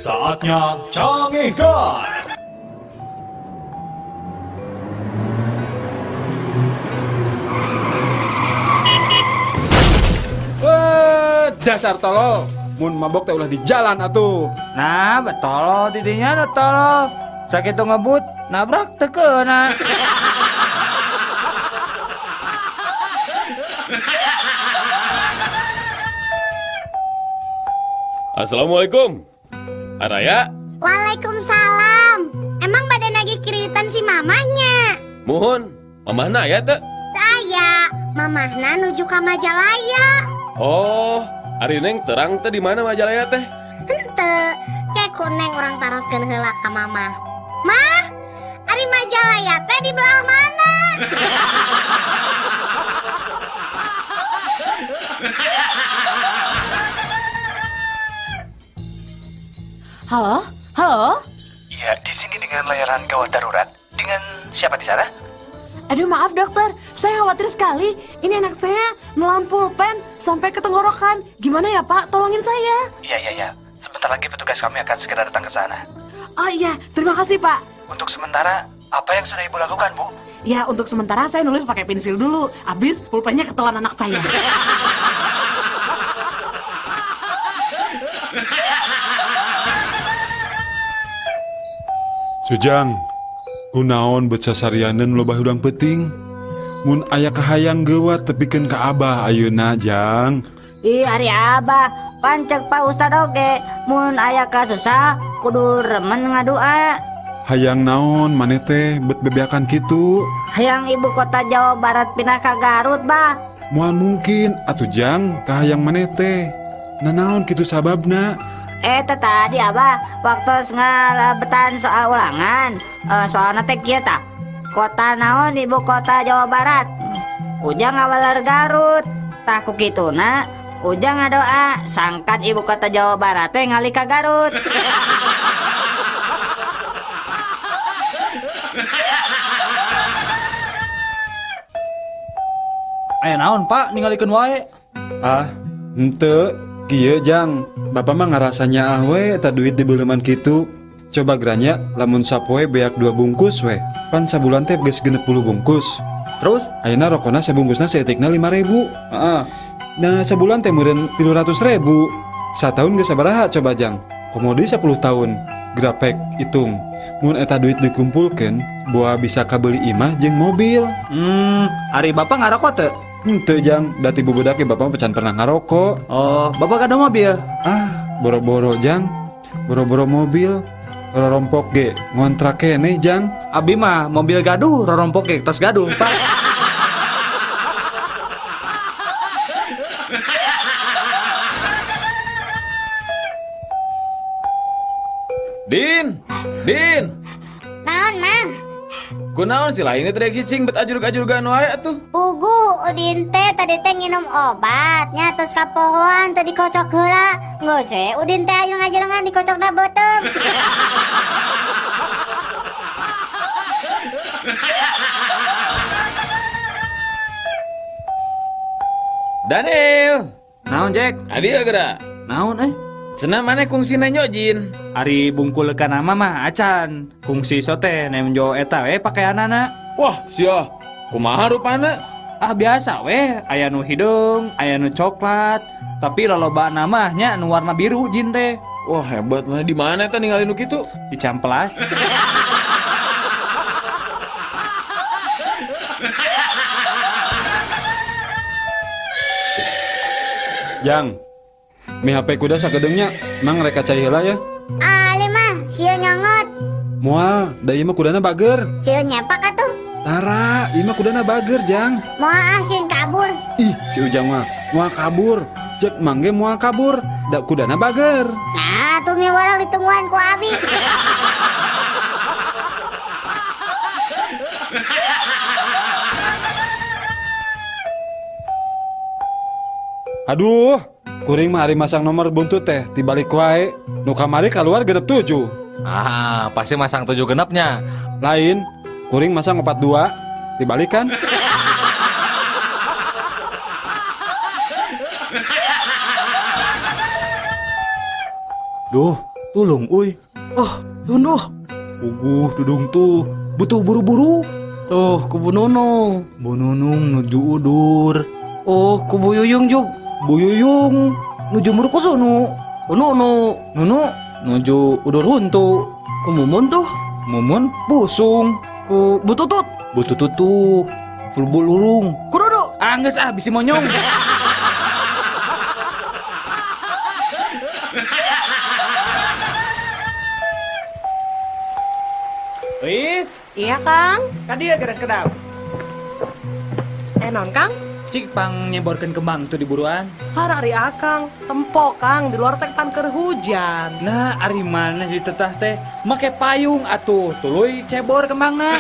Saatnya Canggih Guy. Dasar tolol, mun mabok teh ulah di jalan atuh. Nah, betolo didinya ada tolo. Sakitu ngebut, nabrak teu keuna. Assalamualaikum. Araya, Waalaikumsalam. Emang badan lagi kiritan si mamahnya? muhun. Mamahna aya teu? Saya, mamahna nuju ka Majalaya. Oh, ari neng terang teh di mana Majalaya teh? Henteu, kayak kuneng orang taroskeun heula ka mamah. Mah, ari Majalaya teh di belah mana? Halo? Halo? Ya, di sini dengan layanan gawat darurat. Dengan siapa di sana? Aduh maaf dokter, saya khawatir sekali. Ini anak saya nelan pulpen sampai ke tenggorokan. Gimana ya Pak, tolongin saya. Iya. Sebentar lagi petugas kami akan segera datang ke sana. Oh iya, terima kasih Pak. Untuk sementara, apa yang sudah ibu lakukan, Bu? Ya untuk sementara saya nulis pakai pensil dulu. Abis pulpennya ketelan anak saya. Sujang, kunaon beut sasarianeun loba hudang peuting. Mun aya kahayang geuwat tepikeun ka Abah ayeuna, Jang. Ih, ari Abah, pancek Pak Ustad oge, mun aya kasusah kudu remen ngadua. Hayang naon maneh teh beut bebeakan kitu? Hayang ibu kota Jawa Barat pindah ka Garut, Bah. Moal mungkin atuh Jang, kahayang maneh teh. Nanaon kitu sababna? Teh tadi Abah, waktu ngalebetan soal ulangan, soalna teh kieu tah. Kota naon ibu kota Jawa Barat? Ujang ngawaler Garut. Tah ku kituna, Ujang ngadoa sangkan ibu kota Jawa Barat teh ngalih ka Garut. Aya naon, Pak? Ningalikeun wae. Ah, henteu, kieu Jang. Bapak mah ngarasanya we eta duit di beuleman kitu. Coba geranya lamun sapoe beak 2 bungkus we. Pan sabulan teh geus 60 bungkus. Terus? Ayeuna rokona sabungkusna saeutikna 5.000. Heeh. Nah, sabulan teh meureun 300.000. Sataun geus sabaraha coba Jang? Komodi 10 tahun. Grapek hitung. Mun eta duit dikumpulkeun, boa bisa kabeli imah jeung mobil. Ari Bapak ngarokok teu? Henteu Jang, dati bubudak ge Bapak pecan pernah ngarokok. Oh, Bapak kada mobil. Ah, boro-boro Jang. Boro-boro mobil. Rorompok ge ngontrak keneh Jang. Abi mah mobil gaduh, rorompok ge tos gaduh, Pak. Din. Naon, Mang? Kunaon si lain teh cicing bet ajurug-ajurgan wae atuh. Ugu, Udin teh tadi teh nginum obatnya terus kapohoan tadi kocok heula. Geus we Udin teh ajeung-ajeungan dikocokna beuteung. Daniel, Naon, Jack? adi geura. Naon Cenah maneh kungsi nyojin. Ari bungkul ka nama mah acan. Kungsi sote nemjo eta we pakaianana. Wah, sia. Kumaha rupana? Ah biasa we, aya nu hidung, aya nu coklat, tapi loloba namanya nu warna biru jin teh. Wah, hebat mah di mana teh ninggalin nu kitu? Di Camplas. Jang. Mi HP kuda sakedeungnya, mang rek cai heula ya. Ali mah, sieu nyongot. Moal, da ieu mah kudana bager. Sieu nyepak atuh. Tara, ieu mah kudana bager Jang. Moal asin kabur. Ih, si Ujang mah moal kabur. Cek mangge moal kabur. Da kudana bager. Nah, tuh mi warang ditungguan ku Abi. Aduh, kuring mah hari masang nomor buntut teh tibalik wae. Nu kamari keluar genep 7. Ah, pasti masang 7 genepnya. Lain, kuring masang 42. Dibalik kan? Duh, Tulung uy. Oh, Dunuh. Dudung tuh. Butuh buru-buru. Tuh, kubu Nunung. Bu Nunung nuju udur. Oh, kubu Yuyung Juk. Bu Yuyung nuju murkusunu. Nunu. Nunu nuju udur huntu. Ku Mumun tuh. Mumun busung. Ku Bututut. Bu Tututu fulbul urung. Ku Dudu. Geus bisi monyong. Wis, Iya, Kang. kadieu geus kedap. Non, Kang. Cik pang nyeborkeun kembang tuh di buruan. Harari Akang. Tempo, Kang. Di luar teh pan keur hujan. Nah, ari mana di tetah teh make payung atuh, tuluy cebor kembangna.